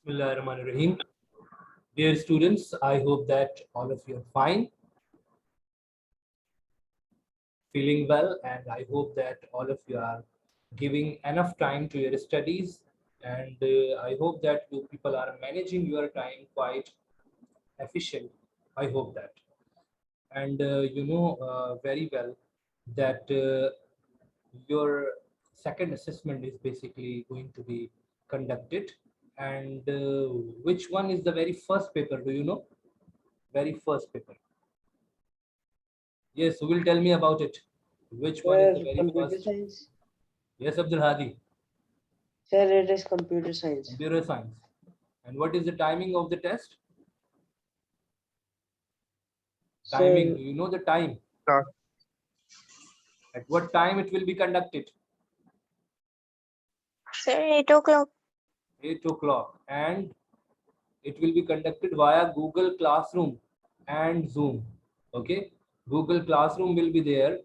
Bismillahirrahmanirrahim. Dear students, I hope that all of you are fine, feeling well, and I hope that all of you are giving enough time to your studies. And I hope that you people are managing your time quite efficient. I hope that. And you know very well that your second assessment is basically going to be conducted. And which one is the very first paper? Do you know? Very first paper. Yes, who will tell me about it? Which one is the Sir, very computer first? science. Yes, Abdul Hadi, Sir, it is computer science. computer science. And what is the timing of the test? Timing, Sir, do you know the time? Sir, At what time it will be conducted? Sir, 8 o'clock. 8 o'clock. And it will be conducted via Google Classroom and Zoom. Okay, Google Classroom will be there,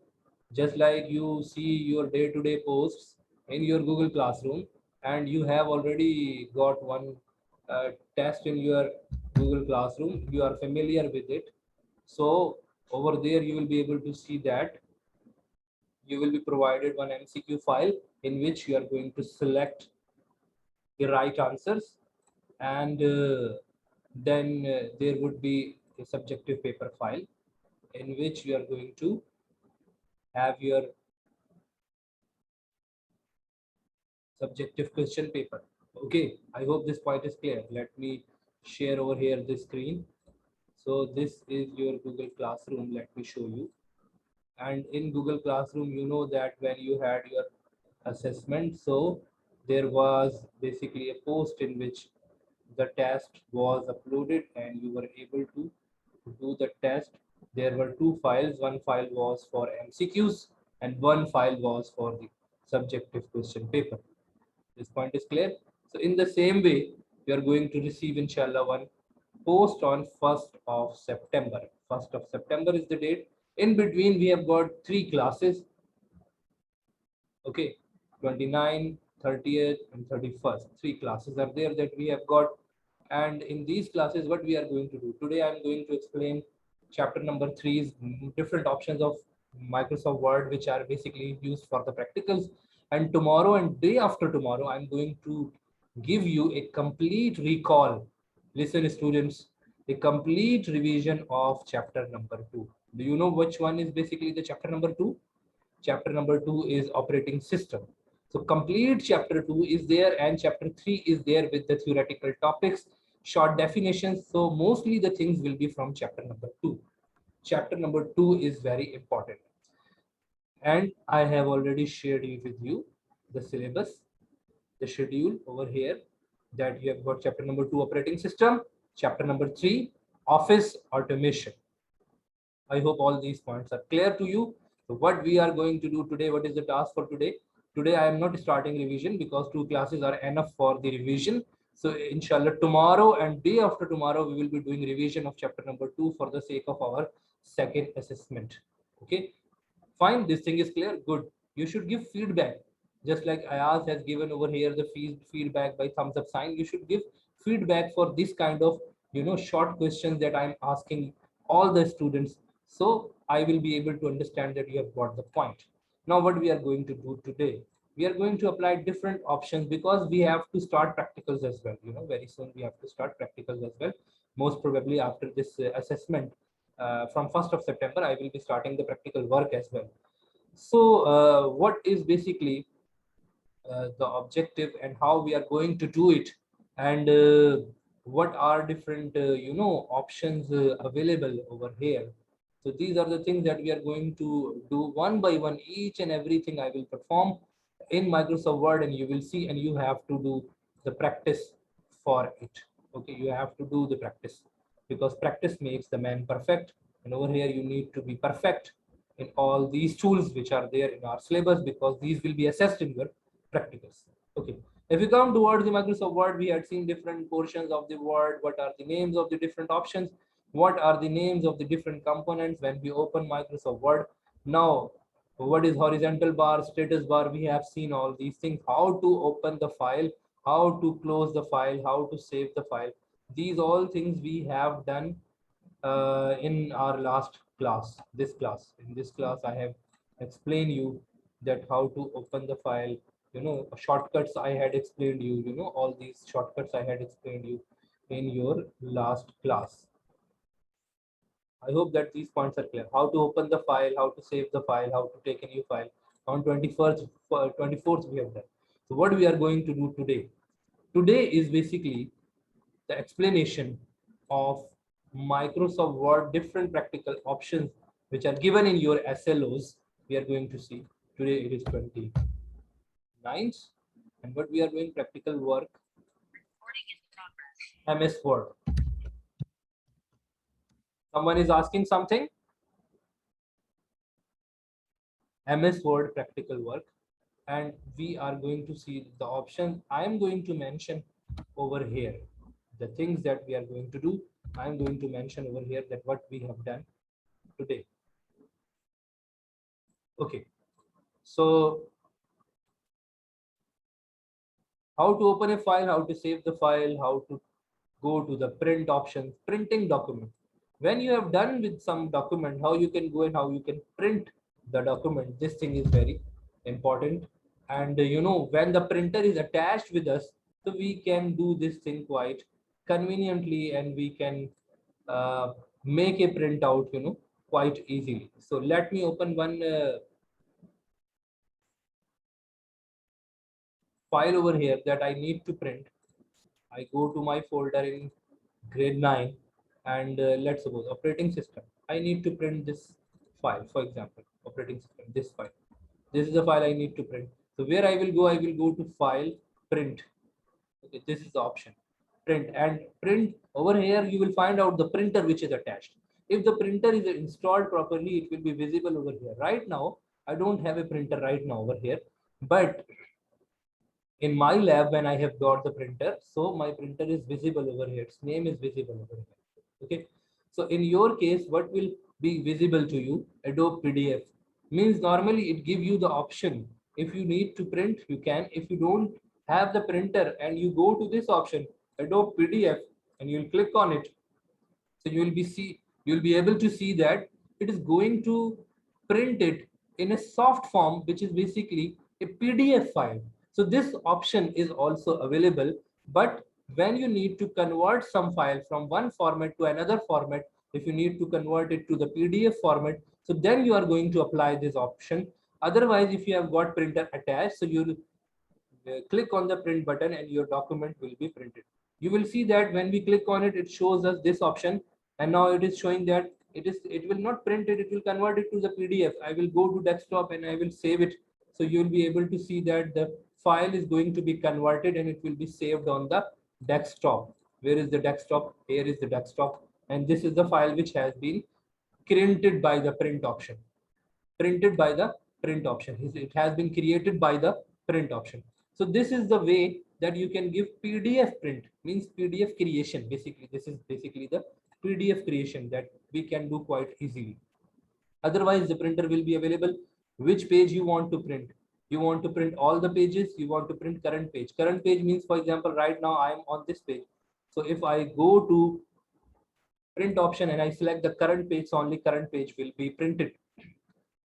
just like you see your day-to-day posts in your Google Classroom, and you have already got one test in your Google Classroom. You are familiar with it, so over there you will be able to see that you will be provided one MCQ file in which you are going to select the right answers, and then there would be a subjective paper file in which you are going to have your subjective question paper. Okay, I hope this point is clear. Let me share over here the screen. So this is your Google Classroom. Let me show you. And in Google Classroom, you know that when you had your assessment, so there was basically a post in which the test was uploaded and you were able to do the test. There were two files. One file was for MCQs and one file was for the subjective question paper. This point is clear. So in the same way, you are going to receive inshallah one post on 1st of September. 1st of September is the date. In between, we have got three classes. Okay, 29, 30th, and 31st. Three classes are there that we have got. And in these classes, what we are going to do today, I'm going to explain chapter number 3's different options of Microsoft Word, which are basically used for the practicals. And tomorrow and day after tomorrow, I'm going to give you a complete recall. Listen, students, a complete revision of chapter number 2. Do you know which one is basically the chapter number 2? Chapter number 2 is operating system. So complete chapter 2 is there and chapter 3 is there with the theoretical topics, short definitions. So mostly the things will be from chapter number 2. Chapter number 2 is very important. And I have already shared with you the syllabus, the schedule over here, that you have got chapter number 2 operating system, chapter number 3 office automation. I hope all these points are clear to you. So what we are going to do today, what is the task for today? Today I am not starting revision because two classes are enough for the revision. So inshallah tomorrow and day after tomorrow we will be doing revision of chapter number 2 for the sake of our second assessment. Okay, fine, this thing is clear. Good. You should give feedback. Just like Ayaz has given over here the feedback by thumbs up sign, you should give feedback for this kind of short questions that I'm asking all the students. So I will be able to understand that you have got the point. Now what we are going to do today, we are going to apply different options because we have to start practicals as well. Very soon we have to start practicals as well. Most probably after this assessment, from 1st of September, I will be starting the practical work as well. So what is basically the objective and how we are going to do it, and what are different options available over here. So these are the things that we are going to do one by one. Each and everything I will perform in Microsoft Word, and you will see, and you have to do the practice for it. Okay, you have to do the practice because practice makes the man perfect, and over here you need to be perfect in all these tools which are there in our syllabus because these will be assessed in your practicals. Okay, if we come towards the Microsoft Word, we had seen different portions of the Word. What are the names of the different options? What are the names of the different components when we open Microsoft Word? Now, what is horizontal bar, status bar? We have seen all these things, how to open the file, how to close the file, how to save the file. These all things we have done in our last class, this class. In this class, I have explained you that how to open the file, shortcuts I had explained you, all these shortcuts I had explained you in your last class. I hope that these points are clear. How to open the file, how to save the file, how to take a new file. On 24th we have done. So what we are going to do today? Today is basically the explanation of Microsoft Word different practical options which are given in your SLOs. We are going to see today. It is 29th, and what we are doing practical work. MS Word. Someone is asking something. MS Word practical work, and we are going to see the option I am going to mention over here. The things that we are going to do, I am going to mention over here that what we have done today. Okay, so how to open a file, how to save the file, how to go to the print option, printing document. When you have done with some document, how you can go and how you can print the document. This thing is very important. And when the printer is attached with us, so we can do this thing quite conveniently, and we can make a printout, quite easily. So let me open one file over here that I need to print. I go to my folder in grade 9, and let's suppose operating system. I need to print this file, for example, operating system, this file. This is the file I need to print. So where I will go to file, print. Okay, this is the option, print, and print. Over here you will find out the printer which is attached. If the printer is installed properly, it will be visible over here. Right now, I don't have a printer right now over here, but in my lab when I have got the printer, so my printer is visible over here. Its name is visible over here. Okay. So in your case, what will be visible to you? Adobe PDF means normally it give you the option. If you need to print, you can. If you don't have the printer and you go to this option, Adobe PDF, and you'll click on it. So you'll be able to see that it is going to print it in a soft form, which is basically a PDF file. So this option is also available, but when you need to convert some file from one format to another format, if you need to convert it to the PDF format, so then you are going to apply this option. Otherwise, if you have got printer attached, so you'll click on the print button and your document will be printed. You will see that when we click on it, it shows us this option, and now it is showing that it will not print it, it will convert it to the PDF. I will go to desktop and I will save it. So you will be able to see that the file is going to be converted and it will be saved on the desktop. Where is the desktop? Here is the desktop, and this is the file which has been printed by the print option. Printed by the print option. It has been created by the print option. So this is the way that you can give PDF print, means PDF creation. Basically, this is basically the PDF creation that we can do quite easily. Otherwise, the printer will be available. Which page you want to print? You want to print all the pages, you want to print current page. Current page means, for example, right now I am on this page. So if I go to print option and I select the current page, so only current page will be printed.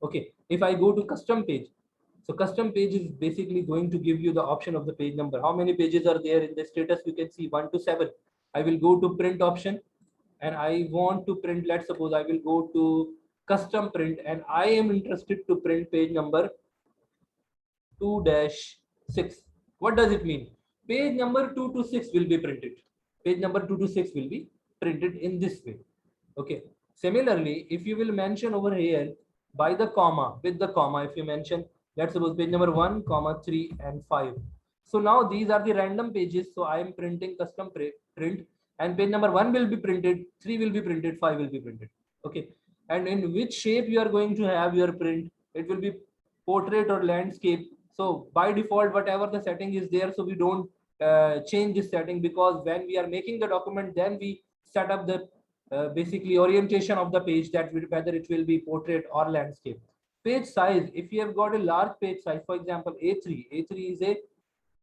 Okay, if I go to custom page, so custom page is basically going to give you the option of the page number. How many pages are there in the status? You can see 1 to 7. I will go to print option and I want to print, let's suppose I will go to custom print and I am interested to print page number 2-6. What does it mean? Page number 2 to 6 will be printed. Page number 2 to 6 will be printed in this way. Okay. Similarly, if you will mention over here by the comma, with the comma, if you mention, let's suppose page number 1, comma 3 and 5. So now these are the random pages. So I am printing custom print, and page number 1 will be printed, 3 will be printed, 5 will be printed. Okay. And in which shape you are going to have your print? It will be portrait or landscape. So by default, whatever the setting is there, so we don't change this setting, because when we are making the document, then we set up the basically orientation of the page, that whether it will be portrait or landscape. Page size, if you have got a large page size, for example A3 is a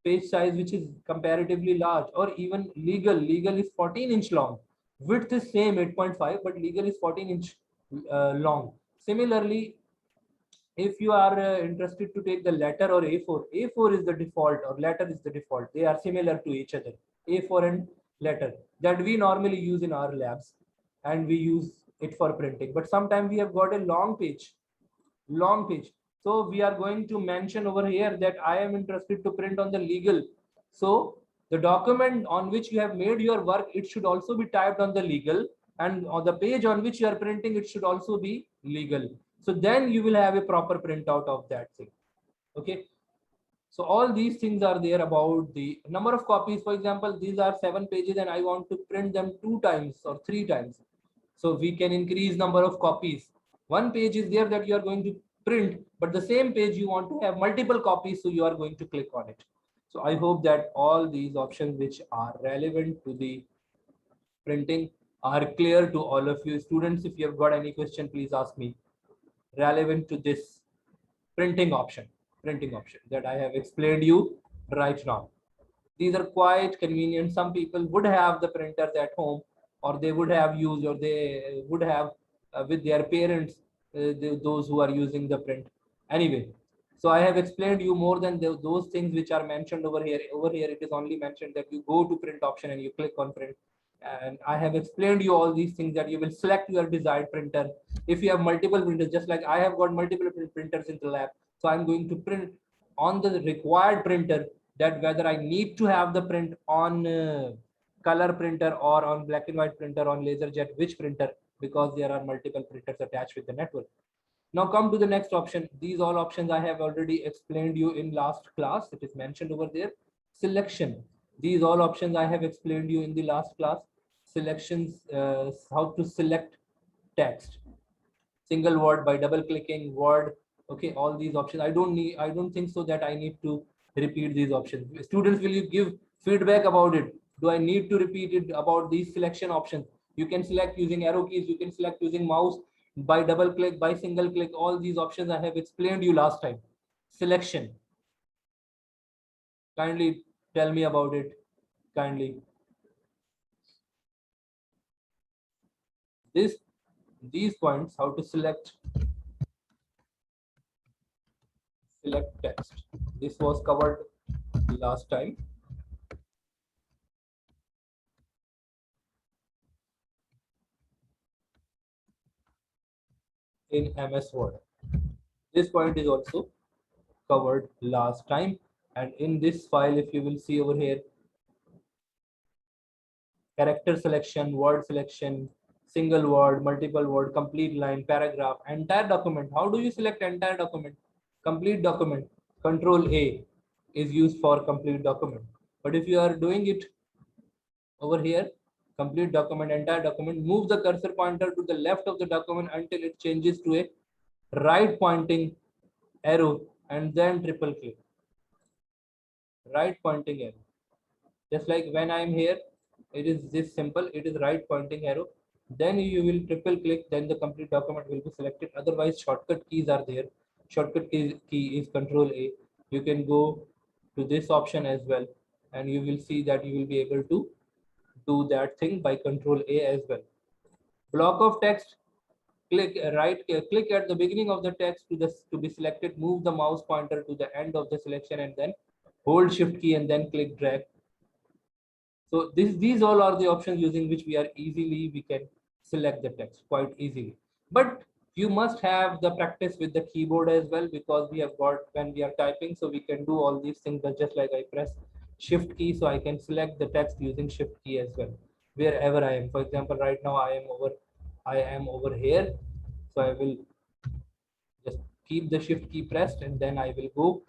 page size which is comparatively large, or even legal is 14-inch long. Width is same 8.5, but legal is 14-inch long. Similarly, if you are interested to take the letter or A4 is the default, or letter is the default. They are similar to each other, A4 and letter, that we normally use in our labs, and we use it for printing. But sometimes we have got a long page. So we are going to mention over here that I am interested to print on the legal. So the document on which you have made your work, it should also be typed on the legal, and on the page on which you are printing, it should also be legal. So then you will have a proper printout of that thing. Okay. So all these things are there about the number of copies. For example, these are 7 pages and I want to print them 2 times or 3 times. So we can increase number of copies. One page is there that you are going to print, but the same page you want to have multiple copies, so you are going to click on it. So I hope that all these options which are relevant to the printing are clear to all of you. Students, if you have got any question, please ask me relevant to this printing option that I have explained you right now. These are quite convenient. Some people would have the printers at home, or they would have used, or they would have with their parents, those who are using the print. Anyway, so I have explained you more than those things which are mentioned over here. Over here, it is only mentioned that you go to print option and you click on print. And I have explained you all these things, that you will select your desired printer. If you have multiple printers, just like I have got multiple printers in the lab, so I'm going to print on the required printer, that whether I need to have the print on color printer or on black and white printer, on LaserJet, which printer, because there are multiple printers attached with the network. Now come to the next option. These all options I have already explained you in last class. It is mentioned over there. Selection. These all options I have explained you in the last class. Selections, how to select text. Single word by double clicking, word. Okay, all these options. I don't think so that I need to repeat these options. Students, will you give feedback about it? Do I need to repeat it about these selection options? You can select using arrow keys, you can select using mouse, by double click, by single click. All these options I have explained you last time. Selection. Kindly tell me about it. Kindly. These points, how to select text. This was covered last time. In MS Word. This point is also covered last time, and in this file, if you will see over here, character selection, word selection, single word, multiple word, complete line, paragraph, entire document. How do you select entire document? Complete document, Control A is used for complete document. But if you are doing it over here, complete document, entire document, move the cursor pointer to the left of the document until it changes to a right pointing arrow, and then triple click. Right pointing arrow. Just like when I'm here, it is this simple. It is right pointing arrow. Then you will triple click, then the complete document will be selected. Otherwise, shortcut keys are there. Shortcut key is Control A. You can go to this option as well, and you will see that you will be able to do that thing by Control A as well. Block of text. Click click at the beginning of the text to be selected. Move the mouse pointer to the end of the selection, and then hold Shift key and then click drag. So these all are the options using which we can select the text quite easily. But you must have the practice with the keyboard as well, because we have got, when we are typing, so we can do all these things. But just like I press Shift key, so I can select the text using Shift key as well, wherever I am. For example, right now I am over here, so I will just keep the Shift key pressed, and then I will go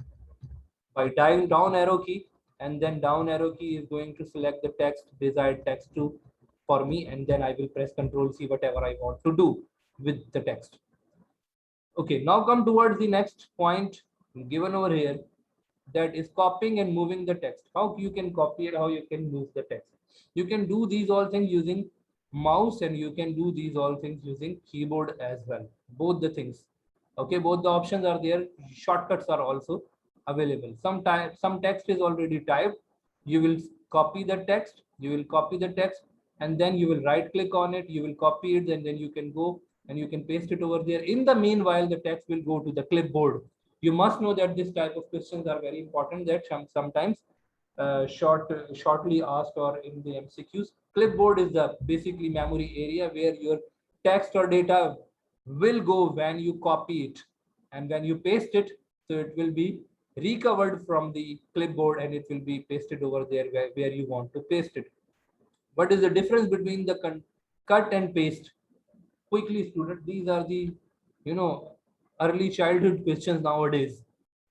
by down arrow key, and then down arrow key is going to select the desired text for me, and then I will press Control C, whatever I want to do with the text. Okay, now come towards the next point given over here, that is copying and moving the text. How you can copy it, how you can move the text. You can do these all things using mouse, and you can do these all things using keyboard as well. Both the things. Okay, both the options are there. Shortcuts are also available. Some text is already typed. You will copy the text. And then you will right click on it. You will copy it, and then you can go and you can paste it over there. In the meanwhile, the text will go to the clipboard. You must know that this type of questions are very important. That sometimes shortly asked or in the MCQs. Clipboard is the basically memory area where your text or data will go when you copy it, and when you paste it, so it will be recovered from the clipboard and it will be pasted over there where you want to paste it. What is the difference between the cut and paste? Quickly, student, these are the early childhood questions nowadays.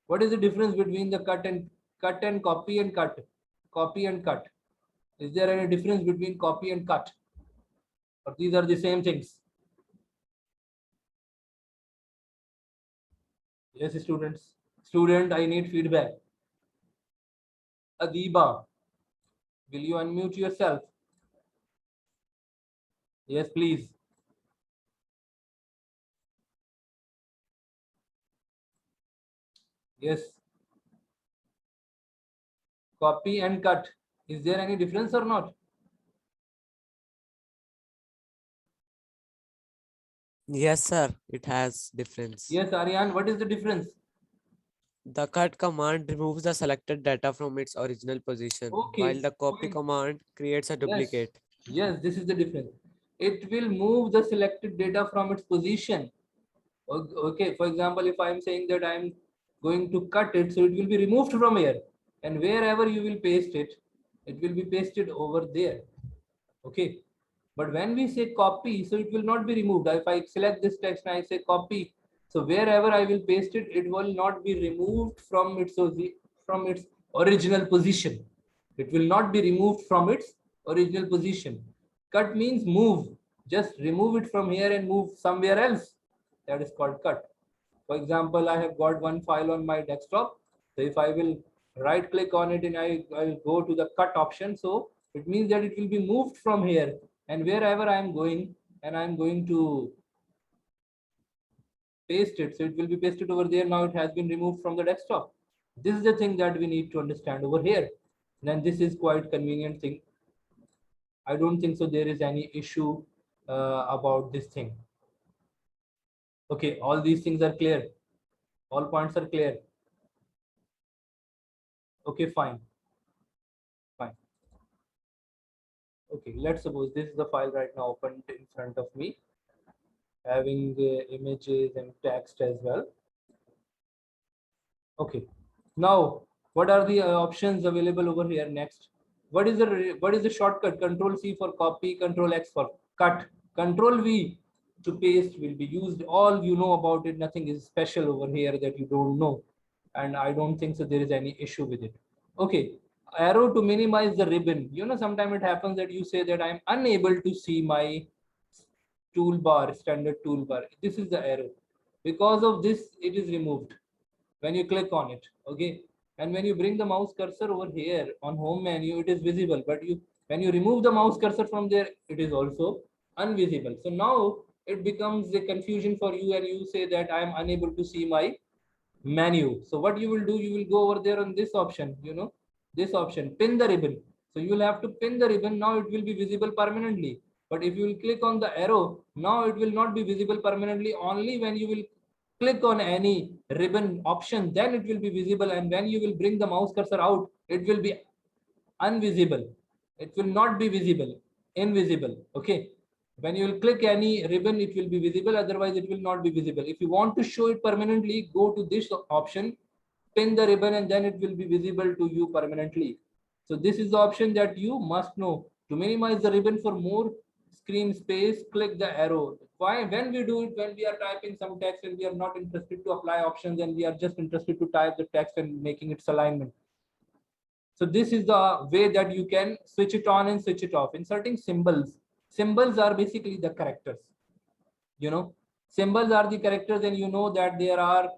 What is the difference between the cut and copy and cut? Copy and cut. Is there any difference between copy and cut? Or these are the same things? Yes, students. Student, I need feedback. Adiba, will you unmute yourself? Yes, please. Yes. Copy and cut. Is there any difference or not? Yes, sir. It has difference. Yes, Aryan, what is the difference? The cut command removes the selected data from its original position, Okay. while the copy command creates a duplicate. Yes, this is the difference. It will move the selected data from its position. Okay, for example, if I'm saying that I'm going to cut it, so it will be removed from here, and wherever you will paste it, it will be pasted over there. Okay, but when we say copy, so it will not be removed. If I select this text and I say copy, so wherever I will paste it, it will not be removed from its original position. It will not be removed from its original position. Cut means move. Just remove it from here and move somewhere else. That is called cut. For example, I have got one file on my desktop. So if I will right click on it and I'll go to the cut option, so it means that it will be moved from here, and wherever I am going and I'm going to paste it, so it will be pasted over there. Now it has been removed from the desktop. This is the thing that we need to understand over here. Then this is quite convenient thing. I don't think so there is any issue about this thing. Okay, all these things are clear. All points are clear. Okay, fine. Okay, let's suppose this is the file right now open in front of me, having images and text as well. Okay, now what are the options available over here? Next, what is the shortcut? Control C for copy, Control X for cut, Control V to paste will be used. All you know about it, nothing is special over here that you don't know, and I don't think so there is any issue with it. Okay, arrow to minimize the ribbon. Sometimes it happens that you say that I'm unable to see my toolbar, standard toolbar. This is the arrow. Because of this, it is removed when you click on it. Okay, and when you bring the mouse cursor over here on home menu, it is visible, but when you remove the mouse cursor from there, it is also invisible. So now it becomes a confusion for you, and you say that I am unable to see my menu. So what you will do, you will go over there on this option, this option, pin the ribbon. So you will have to pin the ribbon. Now it will be visible permanently. But if you will click on the arrow, now it will not be visible permanently. Only when you will click on any ribbon option, then it will be visible. And when you will bring the mouse cursor out, it will be invisible. It will not be visible, invisible. Okay. When you will click any ribbon, it will be visible. Otherwise, it will not be visible. If you want to show it permanently, go to this option, pin the ribbon, and then it will be visible to you permanently. So this is the option that you must know. To minimize the ribbon for more screen space, click the arrow. Why? When we do it, when we are typing some text and we are not interested to apply options, and we are just interested to type the text and making its alignment. So this is the way that you can switch it on and switch it off. Inserting symbols. Symbols are basically the characters. Symbols are the characters, and you know that there are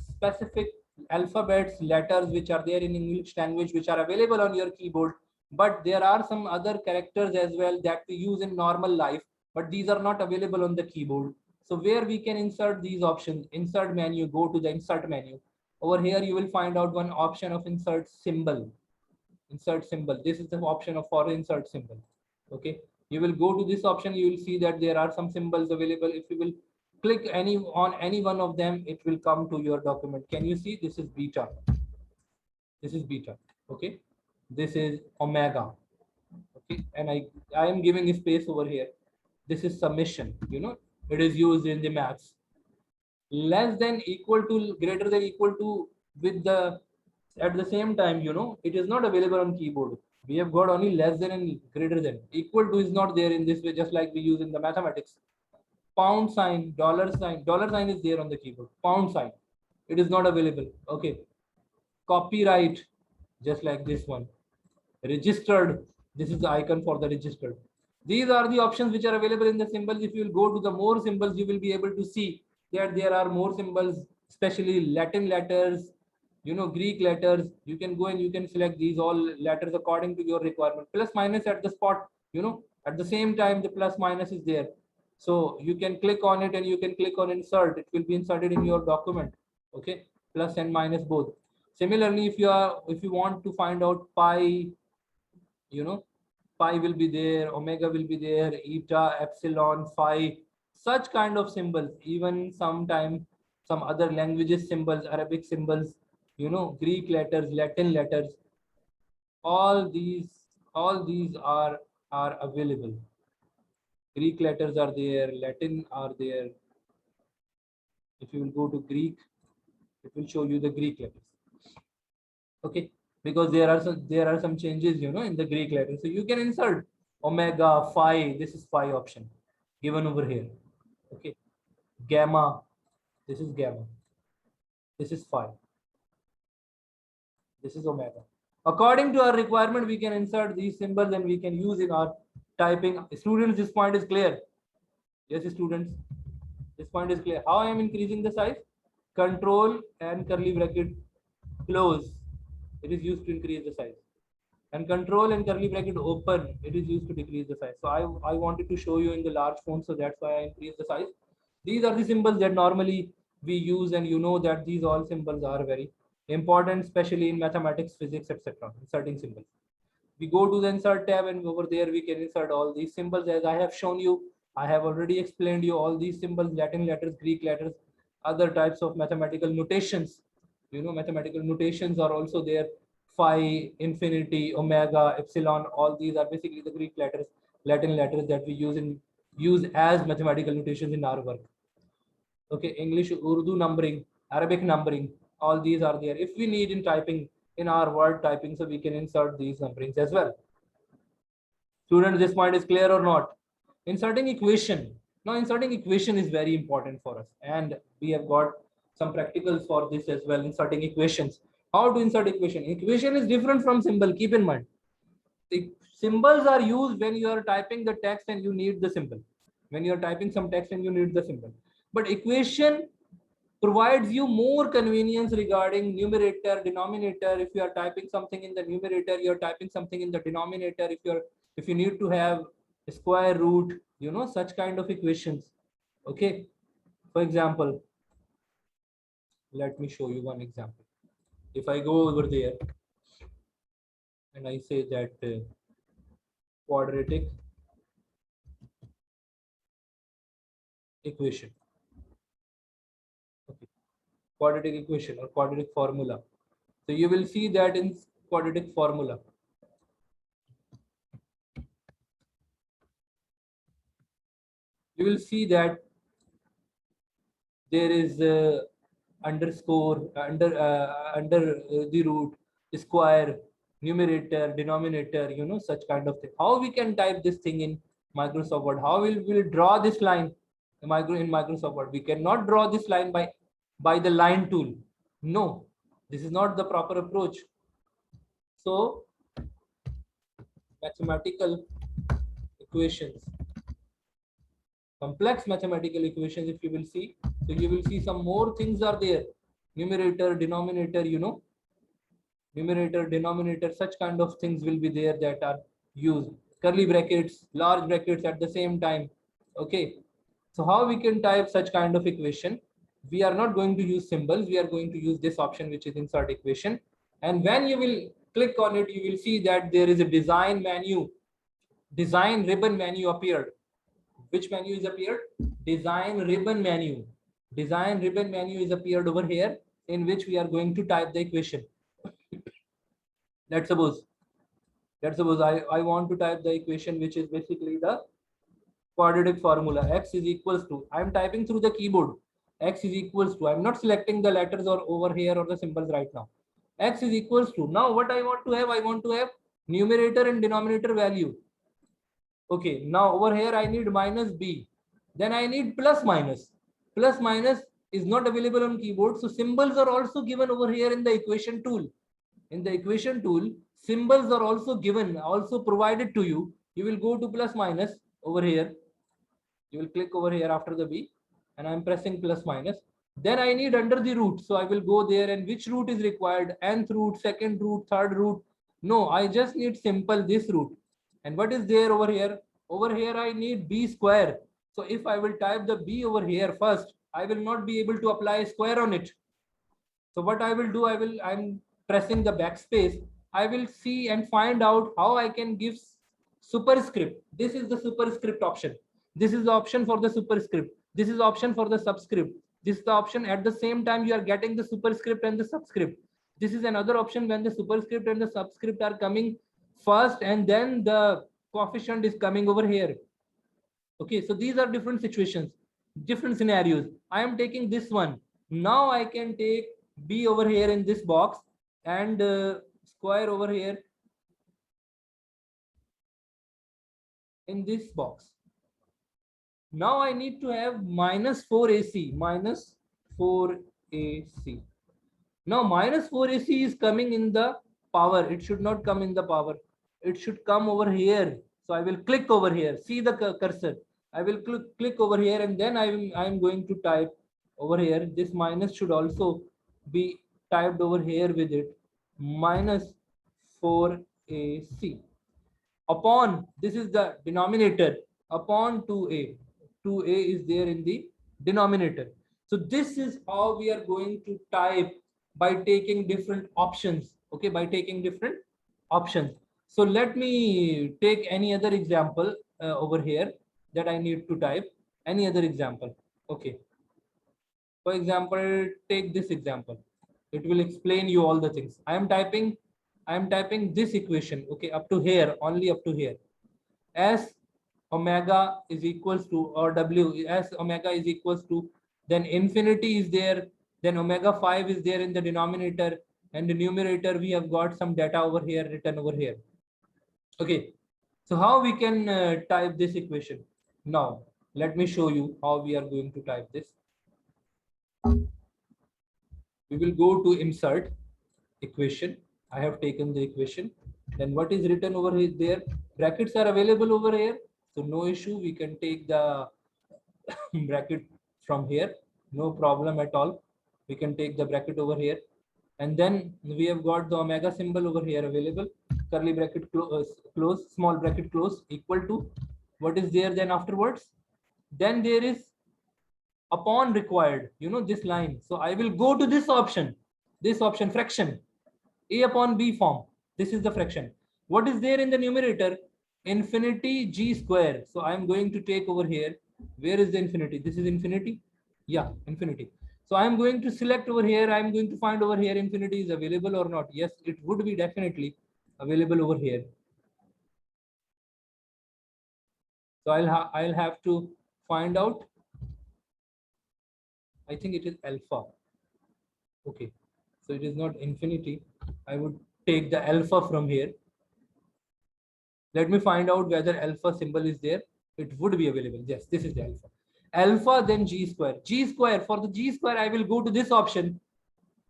specific alphabets, letters which are there in English language, which are available on your keyboard. But there are some other characters as well that we use in normal life, but these are not available on the keyboard. So where we can insert these options, insert menu, go to the insert menu. Over here, you will find out one option of insert symbol. Insert symbol. This is the option of for insert symbol. Okay. You will go to this option. You will see that there are some symbols available. If you will click on any one of them, it will come to your document. Can you see? This is beta. This is beta. Okay. This is omega. Okay. And I am giving a space over here. This is summation. You know, it is used in the maths. Less than, equal to, greater than, equal to, with the, at the same time, you know, it is not available on keyboard. We have got only less than and greater than. Equal to is not there in this way, just like we use in the mathematics. Pound sign, dollar sign is there on the keyboard. Pound sign, it is not available. Okay. Copyright, just like this one. Registered, this is the icon for the registered. These are the options which are available in the symbols. If you will go to the more symbols, you will be able to see that there are more symbols, especially Latin letters, you know, Greek letters. You can go and you can select these all letters according to your requirement. Plus minus at the spot, you know, at the same time the plus minus is there. So you can click on it and you can click on insert. It will be inserted in your document. Okay, plus and minus both. Similarly, if you want to find out pi, you know, pi will be there, omega will be there, eta, epsilon, phi, such kind of symbols. Even sometimes some other languages symbols, Arabic symbols, you know, Greek letters, Latin letters, all these are available. Greek letters are there, Latin are there. If you will go to Greek, it will show you the Greek letters. Okay, because there are some changes, you know, in the Greek letters. So you can insert omega, phi. This is phi option given over here. Okay, gamma. This is gamma. This is phi. This is omega. According to our requirement, we can insert these symbols and we can use in our typing. Students, this point is clear. Yes, students, this point is clear. How I am increasing the size? Control and curly bracket close. It is used to increase the size. And control and curly bracket open. It is used to decrease the size. So I wanted to show you in the large font, so that's why I increased the size. These are the symbols that normally we use, and you know that these all symbols are very important, especially in mathematics, physics, etc. Inserting symbols. We go to the insert tab, and over there we can insert all these symbols as I have shown you. I have already explained you all these symbols, Latin letters, Greek letters, other types of mathematical notations. You know, mathematical notations are also there. Phi, infinity, omega, epsilon, all these are basically the Greek letters, Latin letters that we use as mathematical notations in our work. Okay, English, Urdu numbering, Arabic numbering, all these are there. If we need in typing, in our word typing, so we can insert these numberings as well. Students, this point is clear or not? Inserting equation. Now, inserting equation is very important for us, and we have got some practicals for this as well. Inserting equations. How to insert equation? Equation is different from symbol. Keep in mind. The symbols are used when you are typing the text and you need the symbol. When you are typing some text and you need the symbol. But equation provides you more convenience regarding numerator, denominator. If you are typing something in the numerator, you are typing something in the denominator. If you need to have a square root, you know, such kind of equations. Okay. For example, let me show you one example. If I go over there and I say that quadratic equation. Okay. Quadratic equation or quadratic formula. So you will see that in quadratic formula. You will see that there is underscore under the root, square, numerator, denominator, you know, such kind of thing. How we can type this thing in Microsoft Word? How will we draw this line in Microsoft Word? We cannot draw this line by the line tool. No, this is not the proper approach. So mathematical equations, complex mathematical equations, if you will see, so you will see some more things are there. Numerator, denominator, you know, numerator, denominator, such kind of things will be there that are used. Curly brackets, large brackets at the same time. Okay, so how we can type such kind of equation? we are not going to use symbols. We are going to use this option, which is insert equation. And when you will click on it, you will see that there is a design menu, design ribbon menu appeared. Which menu is appeared? Design ribbon menu. Design ribbon menu is appeared over here, in which we are going to type the equation. Let's suppose I want to type the equation, which is basically the quadratic formula. X is equals to, I'm typing through the keyboard. X is equals to, I'm not selecting the letters or over here or the symbols right now. X is equals to, now what I want to have numerator and denominator value. Okay, now over here I need minus b, then I need plus minus. Plus minus is not available on keyboard, so symbols are also given over here in the equation tool. In the equation tool, symbols are also given, also provided to you. You will go to plus minus over here. You will click over here after the b, and I'm pressing plus minus. Then I need under the root, so I will go there, and which root is required? Nth root, second root, third root. No, I just need simple this root. And what is there over here? Over here I need b square. So if I will type the b over here first, I will not be able to apply a square on it. So what I will do, I'm pressing the backspace. I will see and find out how I can give superscript. This is the superscript option. This is the option for the superscript. This is the option for the subscript. This is the option. At the same time, you are getting the superscript and the subscript. This is another option when the superscript and the subscript are coming first, and then the coefficient is coming over here. Okay, so these are different situations, different scenarios. I am taking this one. Now I can take b over here in this box and square over here in this box. Now I need to have minus 4ac, minus 4ac. Now minus 4ac is coming in the power. It should not come in the power. It should come over here. So I will click over here. See the cursor. I will click over here, and then I'm going to type over here. This minus should also be typed over here with it. Minus 4ac. Upon, this is the denominator, upon 2a. 2a is there in the denominator. So this is how we are going to type by taking different options. Okay, by taking different options. So let me take any other example over here that I need to type. Any other example. Okay. For example, take this example. It will explain you all the things. I am typing this equation. Okay, up to here, only up to here. S omega is equals to, or W, S omega is equals to, then infinity is there, then omega 5 is there in the denominator, and the numerator we have got some data over here written over here. Okay, so how we can type this equation? Now let me show you how we are going to type this. We will go to insert equation. I have taken the equation. Then what is written over here? There brackets are available over here, so no issue. We can take the bracket from here, no problem at all. We can take the bracket over here, and then we have got the omega symbol over here available. Curly bracket close, small bracket close, equal to what is there then afterwards. Then there is upon required, you know, this line. So I will go to this option fraction, a upon b form. This is the fraction. What is there in the numerator? Infinity g square. So I'm going to take over here. Where is the infinity? This is infinity. Yeah, infinity. So I'm going to select over here. I'm going to find over here infinity is available or not. Yes, it would be definitely available over here. So I'll have to find out. I think it is alpha. Okay, so it is not infinity. I would take the alpha from here. Let me find out whether alpha symbol is there. It would be available. Yes, this is the alpha. Alpha, then g square. G square, for the g square, I will go to this option,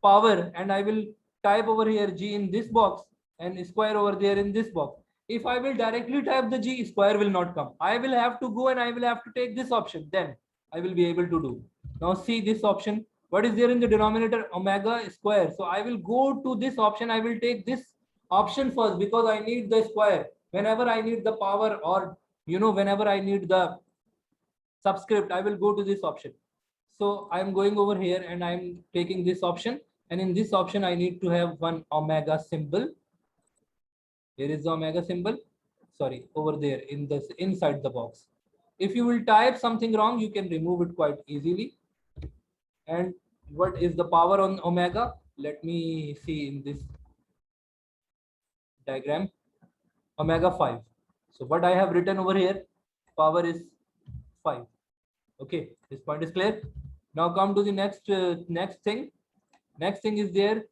power, and I will type over here g in this box and square over there in this box. If I will directly type the g, square will not come. I will have to go and I will have to take this option. Then I will be able to do. Now see this option. What is there in the denominator? Omega square. So I will go to this option. I will take this option first because I need the square. Whenever I need the power, or whenever I need the subscript, I will go to this option. So I'm going over here and I'm taking this option. And in this option, I need to have one omega symbol. Here is the omega symbol. Sorry, over there in this inside the box. If you will type something wrong, you can remove it quite easily. And what is the power on omega? Let me see in this diagram. Omega 5. So what I have written over here, power is 5. Okay, this point is clear. Now come to the next thing. Next thing is there.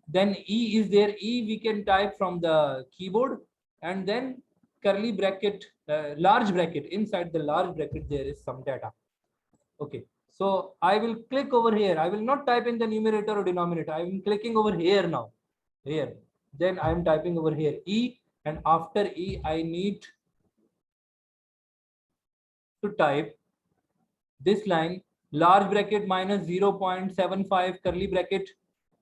Then E is there. E we can type from the keyboard, and then curly bracket, large bracket. Inside the large bracket there is some data. Okay, so I will click over here. I will not type in the numerator or denominator. I am clicking over here now. Here. Then I am typing over here E, and after E I need to type this line, large bracket minus 0.75 curly bracket.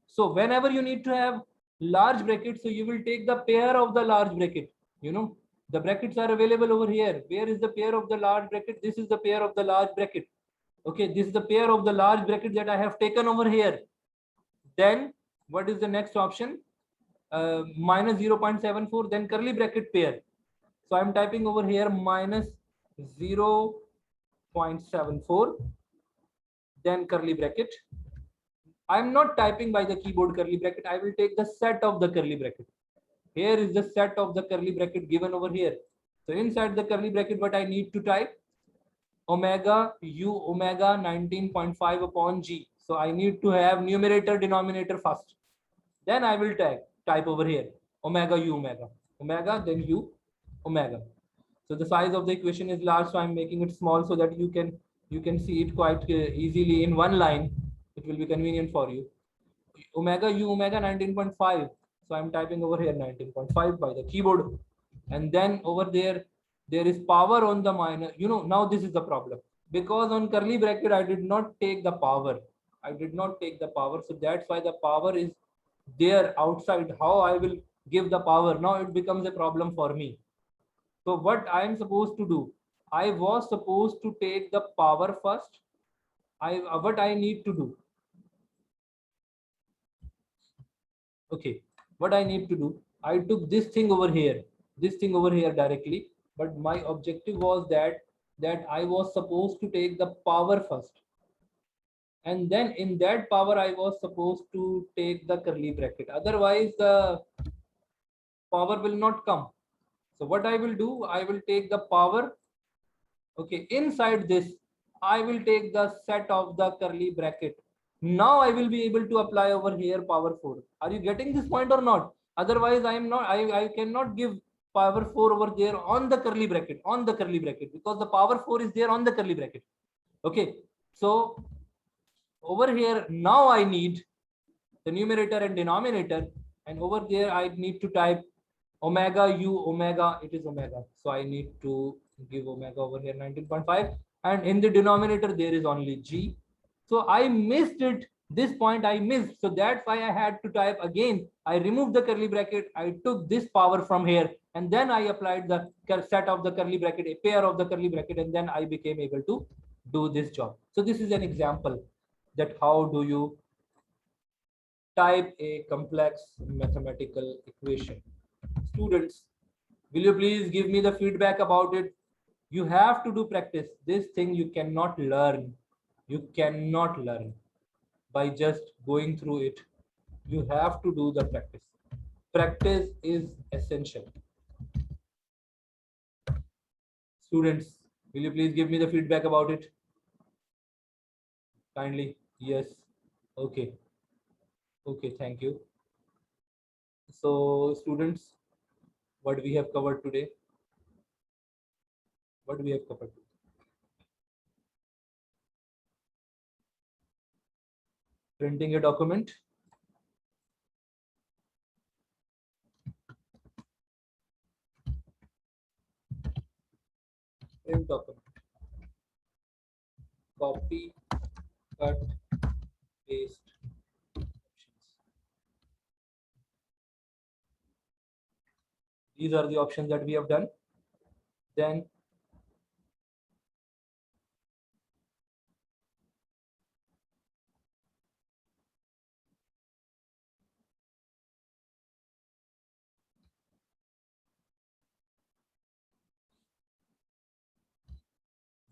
So whenever you need to have large bracket, so you will take the pair of the large bracket. You know, the brackets are available over here. Where is the pair of the large bracket? This is the pair of the large bracket. Okay, this is the pair of the large bracket that I have taken over here. Then what is the next option? Minus 0.74, then curly bracket pair. So I'm typing over here minus 0.74, then curly bracket. I'm not typing by the keyboard curly bracket. I will take the set of the curly bracket. Here is the set of the curly bracket given over here. So inside the curly bracket, what I need to type, omega u omega 19.5 upon g. So I need to have numerator denominator first. Then I will type over here omega u omega, omega then u omega. So the size of the equation is large, so I'm making it small so that you can see it quite easily in one line. It will be convenient for you. Omega u omega 19.5. So I'm typing over here 19.5 by the keyboard, and then over there is power on the minus. You know, now this is the problem, because on curly bracket I did not take the power. I did not take the power, so that's why the power is there outside. How I will give the power? Now it becomes a problem for me. So what I am supposed to do? I was supposed to take the power first. What I need to do? Okay, what I need to do? I took this thing over here directly, but my objective was that I was supposed to take the power first, and then in that power I was supposed to take the curly bracket. Otherwise, the power will not come. So what I will do? I will take the power. Okay, inside this, I will take the set of the curly bracket. Now I will be able to apply over here power 4. Are you getting this point or not? Otherwise, I cannot give power 4 over there on the curly bracket, because the power 4 is there on the curly bracket. Okay, so over here, now I need the numerator and denominator, and over there I need to type omega u omega. It is omega, so I need to give omega over here 19.5, and in the denominator there is only g. So I missed it. This point I missed, so that's why I had to type again. I removed the curly bracket, I took this power from here, and then I applied the set of the curly bracket, a pair of the curly bracket, and then I became able to do this job. So this is an example that how do you type a complex mathematical equation. Students, will you please give me the feedback about it? You have to do practice. This thing you cannot learn. You cannot learn by just going through it. You have to do the practice. Practice is essential. Students, will you please give me the feedback about it? Kindly. Yes. Okay. Okay, thank you. So students, what we have covered today? What we have covered? Printing a document. Print document. Copy, cut, paste. These are the options that we have done. Then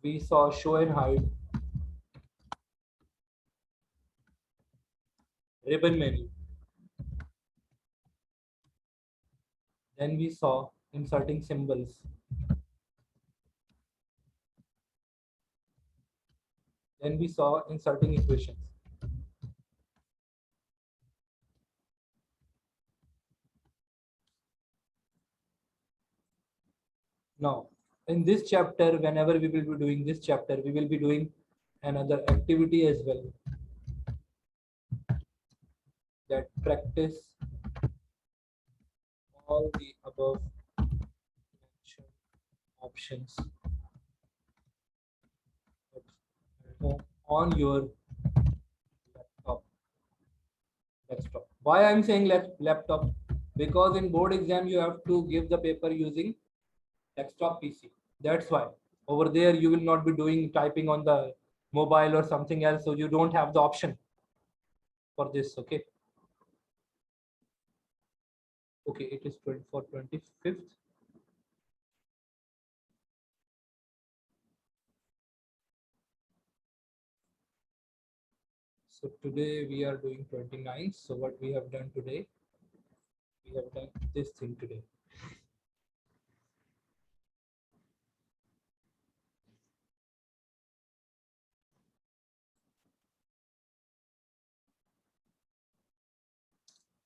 We saw show and hide, ribbon menu. Then we saw inserting symbols. Then we saw inserting equations. Now, in this chapter, whenever we will be doing this chapter, we will be doing another activity as well. That practice all the above mentioned options on your desktop. Why I'm saying laptop? Because in board exam you have to give the paper using desktop PC. That's why over there you will not be doing typing on the mobile or something else, so you don't have the option for this. Okay. Okay, it is 25th. So today we are doing 29th. So what we have done today, we have done this thing today.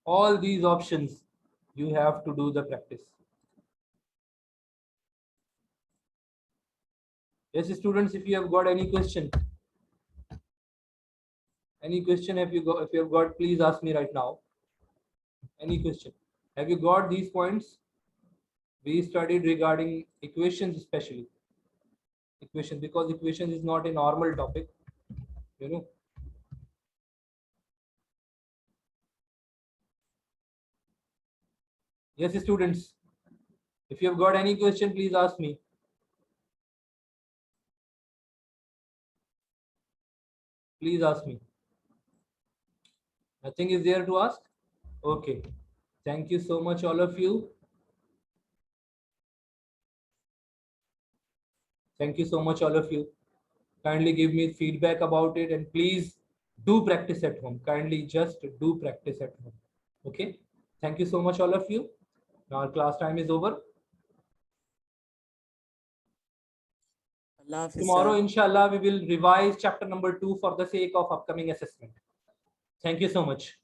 All these options, you have to do the practice. Yes, students, if you have got any question, if you have got, please ask me right now. Any question? Have you got these points? We studied regarding equations, especially equations, because equations is not a normal topic, you know. Yes, students, if you have got any question, please ask me. Please ask me. Nothing is there to ask? Okay. Thank you so much, all of you. Thank you so much, all of you. Kindly give me feedback about it, and please do practice at home. Kindly just do practice at home. Okay. Thank you so much, all of you. Now our class time is over. Allah Hafiz, Tomorrow, sir. inshallah, we will revise chapter number 2 for the sake of upcoming assessment. Thank you so much.